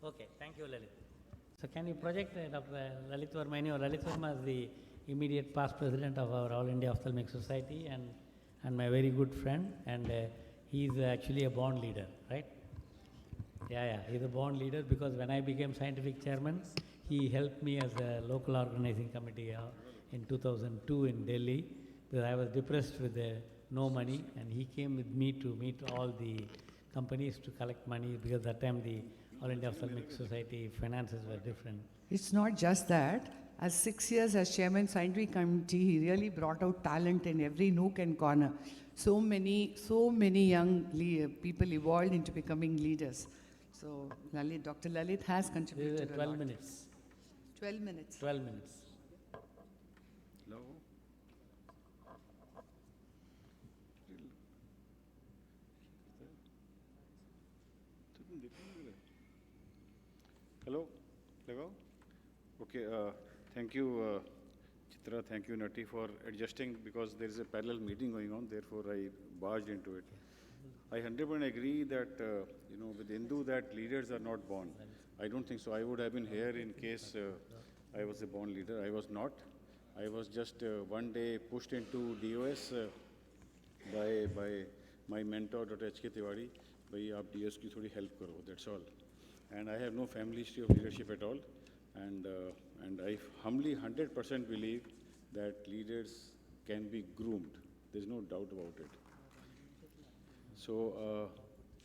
Okay, thank you, Lalit. So can you project Lalit Verma? You know, Lalit Verma is the immediate past president of our All India Ophthalmic Society and my very good friend, and he is actually a born leader, right? Yeah, he's a born leader because when I became scientific chairman, he helped me as a local organizing committee in 2002 in Delhi because I was depressed with no money, and he came with me to meet all the companies to collect money because that time the All India Ophthalmic Society finances were different. It's not just that. As 6 years as chairman scientific committee, he really brought out talent in every nook and corner. So many young people evolved into becoming leaders. So Lalit, Dr. Lalit has This contributed is a 12 lot. minutes. 12 minutes. 12 minutes. Hello. Hello. Hello. Okay. Thank you, Chitra. Thank you, Nati, for adjusting because there is a parallel meeting going on. Therefore, I barged into it. I 100% agree that with Hindu that leaders are not born. I don't think so. I would have been here in case I was a born leader. I was not. I was just one day pushed into DOS by my mentor, Dr. H.K. Tiwari. Bhai, aap DOS ki thodi help karo. That's all. And I have no family history of leadership at all. And I humbly 100% believe that leaders can be groomed. There's no doubt about it. So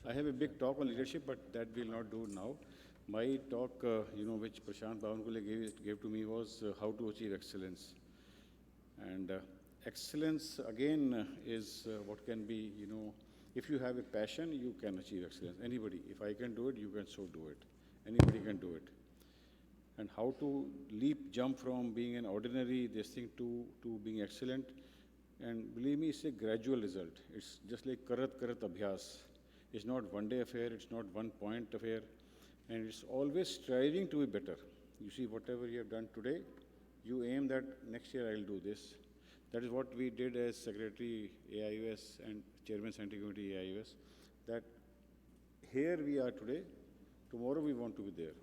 I have a big talk on leadership, but that we'll not do now. My talk, which Prashant Bavankule gave to me was how to achieve excellence. And excellence, again, is what can be, if you have a passion, you can achieve excellence. Anybody, if I can do it, you can so do it. Anybody can do it. And how to jump from being an ordinary this thing to being excellent. And believe me, it's a gradual result. It's just like karat abhyas. It's not one day affair, it's not one point affair. And it's always striving to be better. You see, whatever you have done today, you aim that next year I'll do this. That is what we did as Secretary AIOS and Chairman Scientific Committee AIOS. That here we are today, tomorrow we want to be there.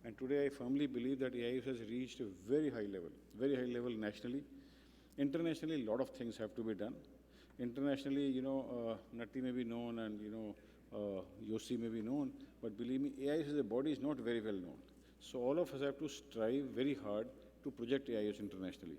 And today I firmly believe that AIOS has reached a very high level nationally. Internationally, a lot of things have to be done. Internationally, Nati may be known and, Yossi may be known, but believe me, AIOS as a body is not very well known. So all of us have to strive very hard to project AIOS internationally.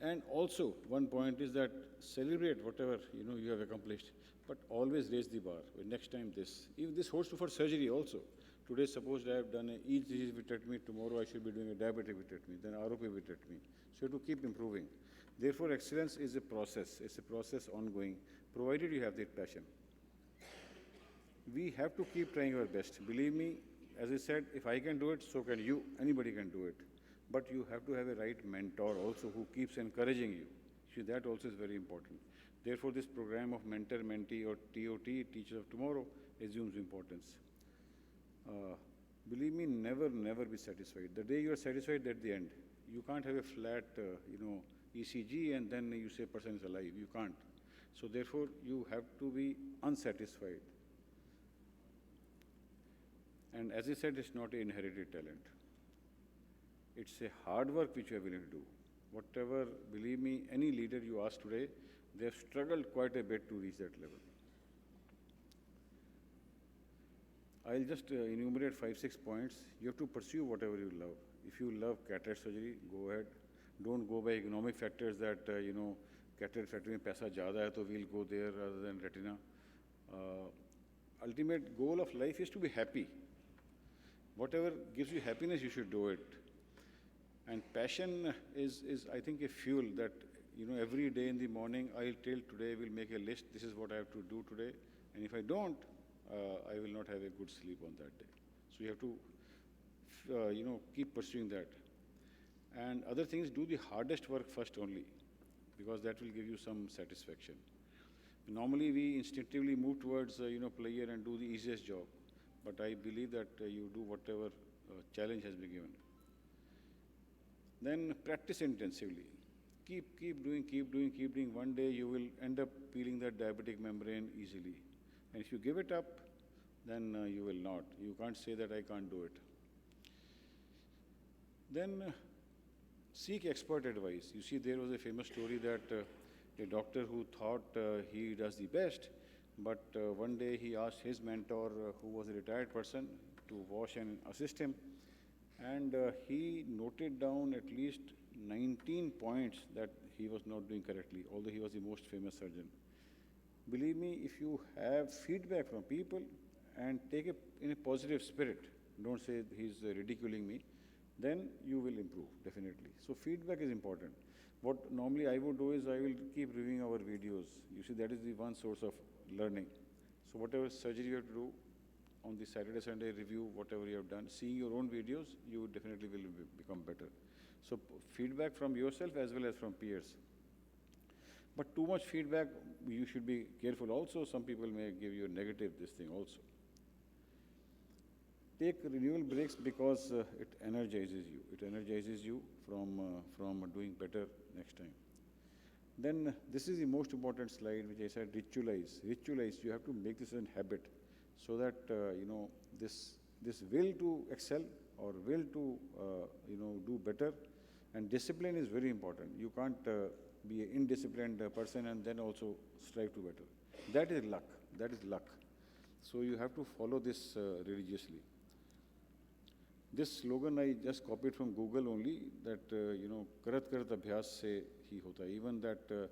And also, one point is that celebrate whatever, you have accomplished, but always raise the bar. Next time this. If this holds true for surgery also. Today, suppose I have done an each disease vitrectomy, tomorrow I should be doing a diabetic vitrectomy, then ROP vitrectomy. So you have to keep improving. Therefore, excellence is a process. It's a process ongoing, provided you have that passion. We have to keep trying our best. Believe me, as I said, if I can do it, so can you. Anybody can do it. But you have to have a right mentor also who keeps encouraging you. See, that also is very important. Therefore, this program of mentor-mentee or TOT, Teacher of Tomorrow, assumes importance. Believe me, never be satisfied. The day you are satisfied, at the end. You can't have a flat, ECG and then you say person is alive. You can't. So therefore, you have to be unsatisfied. And as I said, it's not an inherited talent. It's a hard work which you are willing to do. Whatever, believe me, any leader you ask today, they have struggled quite a bit to reach that level. I'll just enumerate 5-6 points. You have to pursue whatever you love. If you love cataract surgery, go ahead. Don't go by economic factors that, cataract factory mein paisa zyada hai, so we'll go there rather than retina. Ultimate goal of life is to be happy. Whatever gives you happiness, you should do it. And passion is I think, a fuel that, every day in the morning, I'll tell today, we'll make a list, this is what I have to do today. And if I don't, I will not have a good sleep on that day. So you have to, keep pursuing that. And other things, do the hardest work first only, because that will give you some satisfaction. Normally, we instinctively move towards, player and do the easiest job. But I believe that you do whatever challenge has been given. Then practice intensively. Keep doing. One day you will end up peeling that diabetic membrane easily. And if you give it up, then you will not. You can't say that I can't do it. Then seek expert advice. You see, there was a famous story that a doctor who thought he does the best, but one day he asked his mentor, who was a retired person, to wash and assist him, and he noted down at least 19 points that he was not doing correctly, although he was the most famous surgeon. Believe me, if you have feedback from people and take it in a positive spirit, don't say he's ridiculing me, then you will improve, definitely. So feedback is important. What normally I would do is I will keep reviewing our videos. You see, that is the one source of learning. So whatever surgery you have to do, on the Saturday, Sunday, review whatever you have done. Seeing your own videos, you definitely will become better. So feedback from yourself as well as from peers. But too much feedback, you should be careful also. Some people may give you a negative this thing also. Take renewal breaks because it energizes you. It energizes you from doing better next time. Then this is the most important slide, which I said, ritualize. Ritualize, you have to make this a habit so that, this will to excel or will to, do better. And discipline is very important. You can't be an indisciplined person and then also strive to better. That is luck. That is luck. So you have to follow this religiously. This slogan I just copied from Google only, that, karat karat abhyas se hi hota. Even that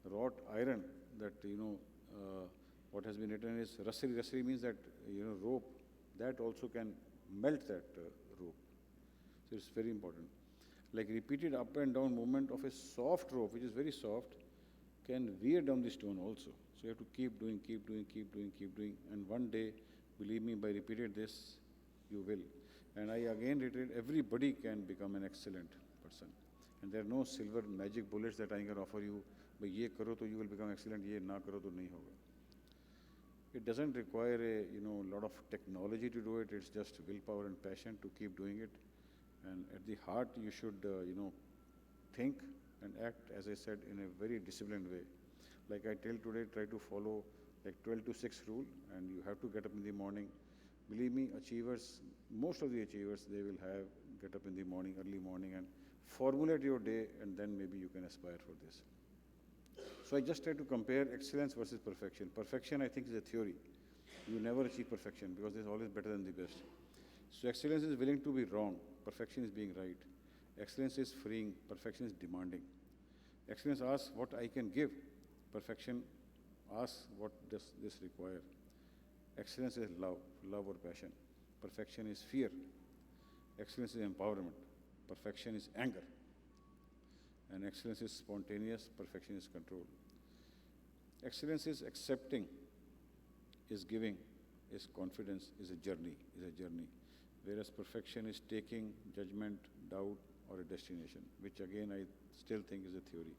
wrought iron, that, what has been written is rasri. Rasri means that, rope, that also can melt that rope. So it's very important. Like repeated up and down movement of a soft rope, which is very soft, can wear down the stone also. So you have to keep doing, keep doing, keep doing, keep doing. And one day, believe me, by repeated this, you will. And I again reiterate, everybody can become an excellent person. And there are no silver magic bullets that I can offer you. But ye karo to you will become excellent, ye na karo to nahi hoga. It doesn't require a lot of technology to do it. It's just willpower and passion to keep doing it. And at the heart, you should, think and act, as I said, in a very disciplined way. Like I tell today, try to follow like 12 to 6 rule, and you have to get up in the morning. Believe me, achievers, most of the achievers, they will get up in the morning, early morning, and formulate your day, and then maybe you can aspire for this. So I just try to compare excellence versus perfection. Perfection, I think, is a theory. You never achieve perfection because there's always better than the best. So excellence is willing to be wrong. Perfection is being right. Excellence is freeing. Perfection is demanding. Excellence asks what I can give. Perfection asks what does this require. Excellence is love or passion. Perfection is fear. Excellence is empowerment. Perfection is anger. And excellence is spontaneous. Perfection is control. Excellence is accepting, is giving, is confidence, is a journey. Whereas perfection is taking, judgment, doubt, or a destination, which again I still think is a theory.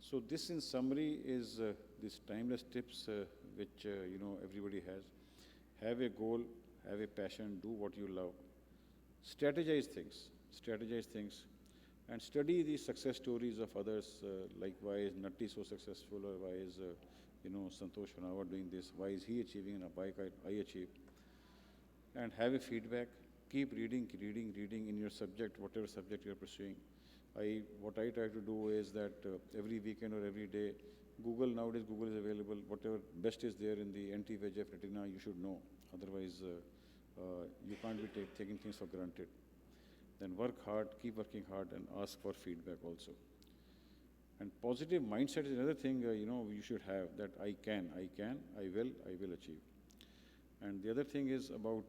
So this in summary is these timeless tips which everybody has. Have a goal, have a passion, do what you love. Strategize things, and study the success stories of others, like why is Natti so successful, or why is Santosh Hanawat doing this, why is he achieving and why can't I achieve? And have a feedback. Keep reading in your subject, whatever subject you are pursuing. What I try to do is that every weekend or every day, nowadays Google is available. Whatever best is there in the anti-VEGF retina, you should know. Otherwise, you can't be taking things for granted. Then work hard, keep working hard, and ask for feedback also. And positive mindset is another thing, you should have, that I will achieve. And the other thing is about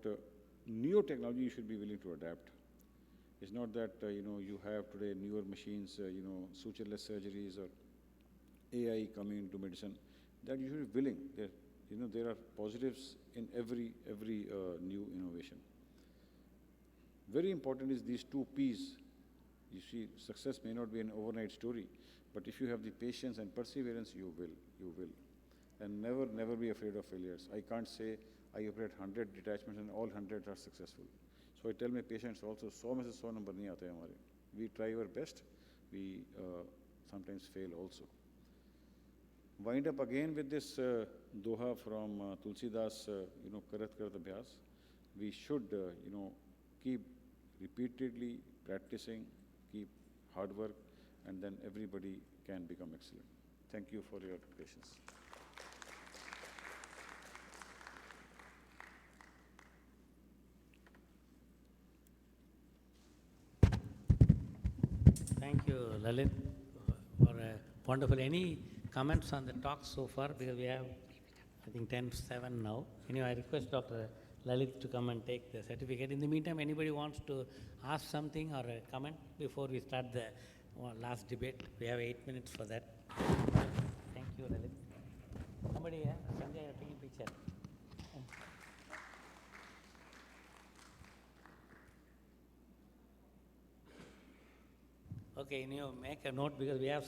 new technology you should be willing to adapt. It's not that, you have today newer machines, sutureless surgeries or AI coming into medicine, that you should be willing. There are positives in every new innovation. Very important is these 2 P's. You see, success may not be an overnight story, but if you have the patience and perseverance, you will. And never be afraid of failures. I can't say I operate 100 detachments and all 100 are successful. So I tell my patients also, 100 में से 100 number नहीं आते हमारे. We try our best. We sometimes fail also. wind up again with this doha from Tulsidas, Karat Karat Abhyas. We should, keep repeatedly practicing, keep hard work, and then everybody can become excellent. Thank you for your patience. Thank you, Lalit, for a wonderful. Any comments on the talk so far? Because we have, I think, 10:07 now. Anyway, I request Dr. Lalit to come and take the certificate. In the meantime, anybody wants to ask something or a comment before we start the last debate? We have 8 minutes for that. Thank you, Lalit. Somebody, Sanjay, you're taking picture. Okay, make a note because we have